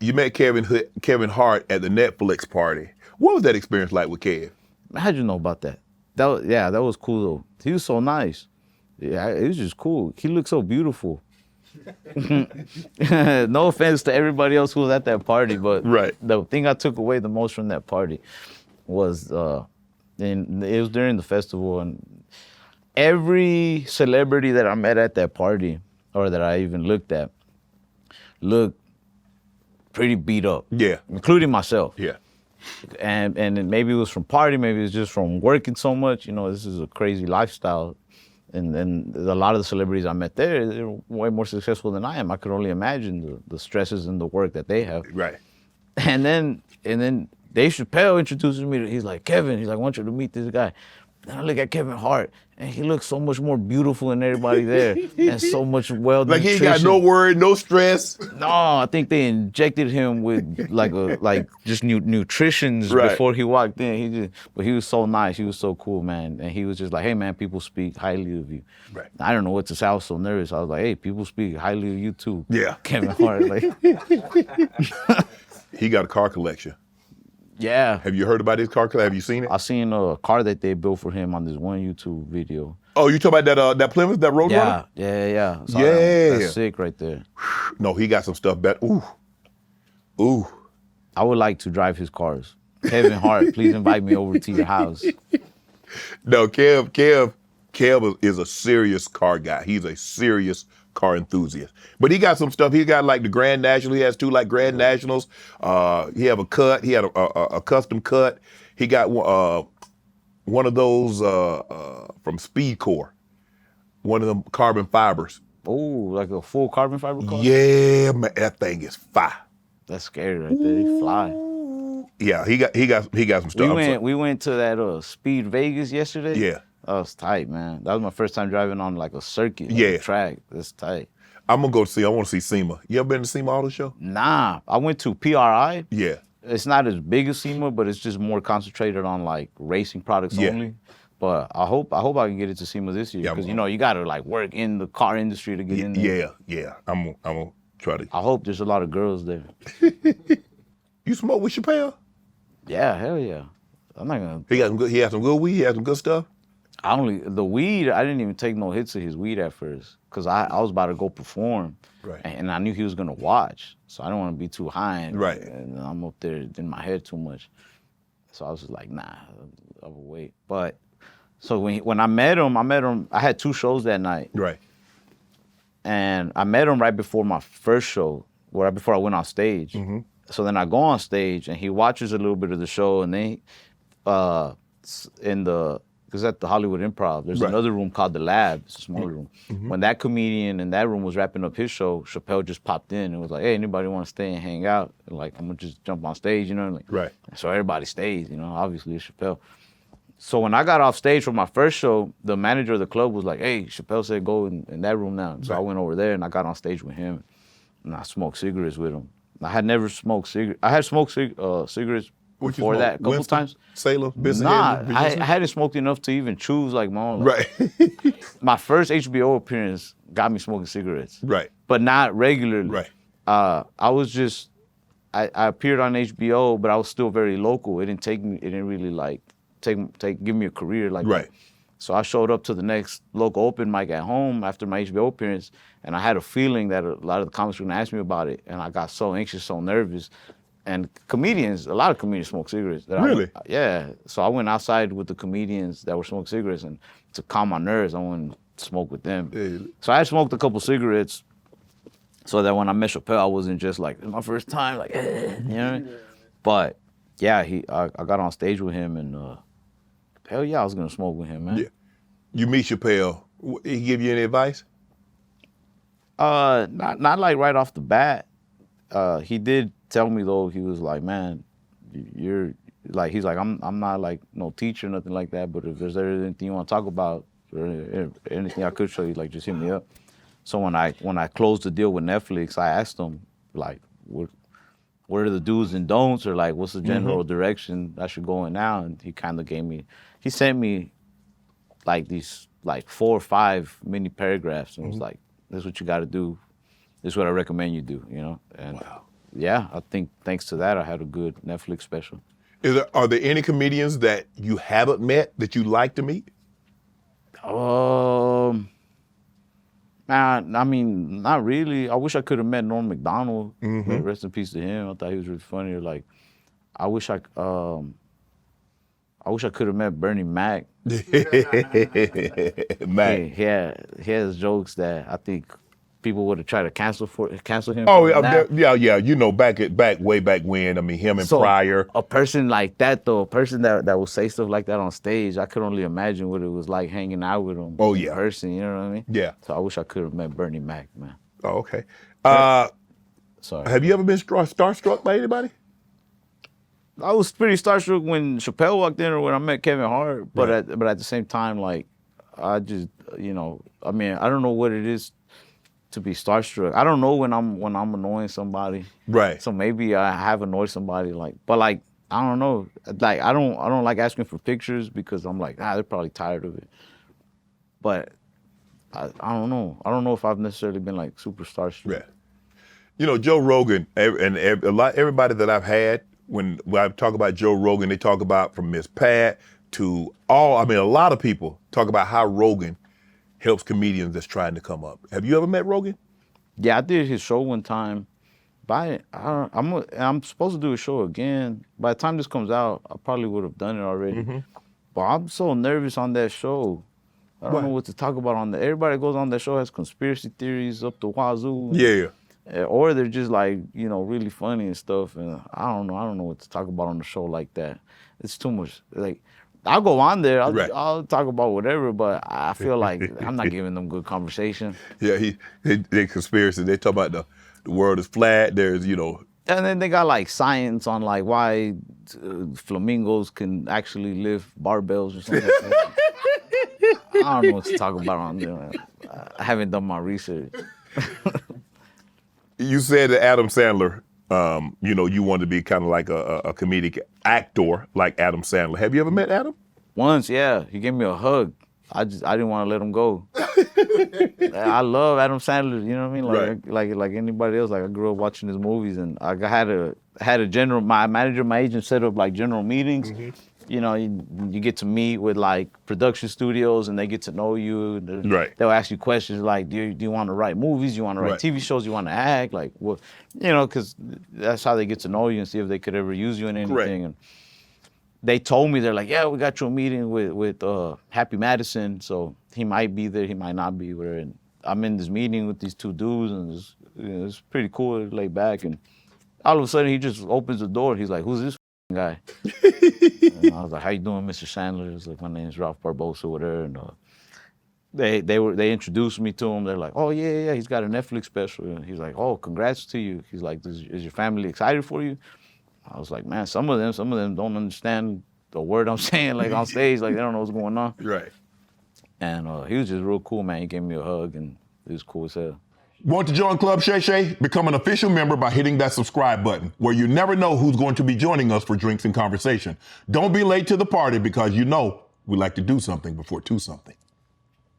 You met Kevin Hart at the Netflix party. What was that experience like with Kev? How'd you know about that? That was cool though. He was so nice. Yeah, it was just cool. He looked so beautiful. No offense to everybody else who was at that party, but the thing I took away the most from that party was, and it was during the festival, and every celebrity that I met at that party, or that I even looked at, looked pretty beat up. Yeah. Including myself. Yeah. And maybe it was from party, maybe it's just from working so much. You know, this is a crazy lifestyle. And then a lot of the celebrities I met there, they're way more successful than I am. I could only imagine the stresses and the work that they have. Right. And then Dave Chappelle introduces me. He's like, Kevin, he's like, I want you to meet this guy. Then I look at Kevin Hart, and he looks so much more beautiful than everybody there, and so much well-nutrition. Like he ain't got no worry, no stress. No, I think they injected him with like just nutritions before he walked in. But he was so nice. He was so cool, man. And he was just like, hey, man, people speak highly of you. Right. I don't know what to say. I was so nervous. I was like, hey, people speak highly of you too. Yeah. Kevin Hart, like. He got a car collection. Yeah. Have you heard about his car collection? Have you seen it? I seen a car that they built for him on this one YouTube video. Oh, you talking about that Plymouth, that Roadrunner? Yeah. So yeah. That's sick right there. No, he got some stuff better. Ooh. I would like to drive his cars. Kevin Hart, please invite me over to your house. No, Kev is a serious car guy. He's a serious car enthusiast. But he got some stuff. He got like the Grand National. He has two like Grand Nationals. He have a cut. He had a custom cut. He got one of those from Speed Core. One of them carbon fibers. Oh, like a full carbon fiber car? Yeah, man, that thing is fire. That's scary right there. They fly. Yeah, he got some stuff. We went to that Speed Vegas yesterday. Yeah. That was tight, man. That was my first time driving on like a circuit, a track. That's tight. I want to see SEMA. You ever been to SEMA Auto Show? Nah, I went to PRI. Yeah. It's not as big as SEMA, but it's just more concentrated on like racing products only. But I hope I can get it to SEMA this year because you got to like work in the car industry to get in there. Yeah. I'm gonna try to. I hope there's a lot of girls there. You smoke with Chappelle? Yeah, hell yeah. I'm not gonna. He had some good weed. He had some good stuff. The weed, I didn't even take no hits of his weed at first because I was about to go perform. Right. And I knew he was gonna watch, so I didn't want to be too high. And I'm up there in my head too much. So I was just like, nah, I will wait. But so when I met him, I had 2 shows that night. Right. And I met him right before my first show, right before I went on stage. Mm-hmm. So then I go on stage and he watches a little bit of the show and then because at the Hollywood Improv, there's another room called The Lab. It's a smaller room. Mm-hmm. When that comedian in that room was wrapping up his show, Chappelle just popped in and was like, hey, anybody want to stay and hang out? And like, I'm going to just jump on stage, Like, so everybody stays, obviously it's Chappelle. So when I got off stage for my first show, the manager of the club was like, hey, Chappelle said go in that room now. So I went over there and I got on stage with him and I smoked cigarettes with him. I had never smoked cigarettes. I had smoked cigarettes before that a couple times. Salem, Nah, I hadn't smoked enough to even choose like my own. Right. My first HBO appearance got me smoking cigarettes. Right. But not regularly. Right. I appeared on HBO, but I was still very local. It didn't really like give me a career like that. So I showed up to the next local open mic at home after my HBO appearance, and I had a feeling that a lot of the comics were gonna ask me about it, and I got so anxious, so nervous. And a lot of comedians smoke cigarettes. Really? Yeah. So I went outside with the comedians that were smoking cigarettes, and to calm my nerves, I went to smoke with them. Yeah. So I smoked a couple cigarettes so that when I met Chappelle, I wasn't just like, it's my first time, like, But yeah, I got on stage with him, and hell yeah, I was gonna smoke with him, man. Yeah. You meet Chappelle, he give you any advice? Not like right off the bat. He did tell me though, he was like, man, you're like, he's like, I'm not like no teacher, nothing like that, but if there's anything you want to talk about or anything I could show you, like just hit me up. So when I closed the deal with Netflix, I asked him like, what are the do's and don'ts, or like what's the general direction I should go in now? And he kind of he sent me like these like 4 or 5 mini paragraphs and was like, this is what you got to do. This is what I recommend you do, And yeah, I think thanks to that, I had a good Netflix special. Are there any comedians that you haven't met that you'd like to meet? Man, I mean, not really. I wish I could have met Norm Macdonald. Mm-hmm. Rest in peace to him. I thought he was really funny. Or like, I wish I could have met Bernie Mac. Mac. He has jokes that I think people would have tried to cancel him. Oh for yeah. You know, way back when. I mean, him and so Pryor. A person like that, though, a person that would say stuff like that on stage, I could only imagine what it was like hanging out with him. Oh, in yeah. person. You know what I mean? Yeah. So I wish I could have met Bernie Mac, man. Oh, okay. Sorry. Have you ever been starstruck by anybody? I was pretty starstruck when Chappelle walked in or when I met Kevin Hart, but at the same time, like, I just, I mean, I don't know what it is to be starstruck. I don't know when I'm annoying somebody. Right. So maybe I have annoyed somebody, but I don't know. Like, I don't like asking for pictures because I'm like, they're probably tired of it. But I don't know. I don't know if I've necessarily been like super starstruck. Yeah. You know, Joe Rogan and everybody that I've had, when I talk about Joe Rogan, they talk about from Miss Pat to a lot of people talk about how Rogan helps comedians that's trying to come up. Have you ever met Rogan? Yeah, I did his show one time. But I'm supposed to do a show again. By the time this comes out, I probably would have done it already. Mm-hmm. But I'm so nervous on that show. I don't know what to talk about on that. Everybody that goes on that show has conspiracy theories up the wazoo. Yeah. Or they're just like, really funny and stuff. And I don't know what to talk about on the show like that. It's too much. Like, I'll go on there. I'll talk about whatever, but I feel like I'm not giving them good conversation. Yeah, they conspiracy. They talk about the world is flat. There's, And then they got like science on like why flamingos can actually lift barbells or something like that. I don't know what to talk about on there. I haven't done my research. You said that Adam Sandler, you wanted to be kind of like a comedic actor like Adam Sandler. Have you ever met Adam? Once, yeah. He gave me a hug. I didn't want to let him go. I love Adam Sandler, you know what I mean? Like anybody else. Like, I grew up watching his movies, and I had a general. My manager, my agent set up like general meetings. Mm-hmm. You get to meet with like production studios, and they get to know you. Right. They'll ask you questions like, do you want to write movies? Do you want to write TV shows? Do you want to act? Like, what? Because that's how they get to know you and see if they could ever use you in anything. Correct. And they told me, they're like, yeah, we got you a meeting with Happy Madison, so he might be there, he might not be there. And I'm in this meeting with these two dudes, and it's pretty cool, laid back. And all of a sudden, he just opens the door. He's like, who's this guy? And I was like, how you doing, Mr. Sandler? He's like, my name's Ralph Barbosa, whatever. And they introduced me to him. They're like, oh yeah, he's got a Netflix special. And he's like, oh, congrats to you. He's like, is your family excited for you? I was like, man, some of them don't understand the word I'm saying, like on stage, like they don't know what's going on. Right. And he was just real cool, man. He gave me a hug, and it was cool as hell. Want to join Club Shay Shay? Become an official member by hitting that subscribe button, where you never know who's going to be joining us for drinks and conversation. Don't be late to the party, because we like to do something before two something.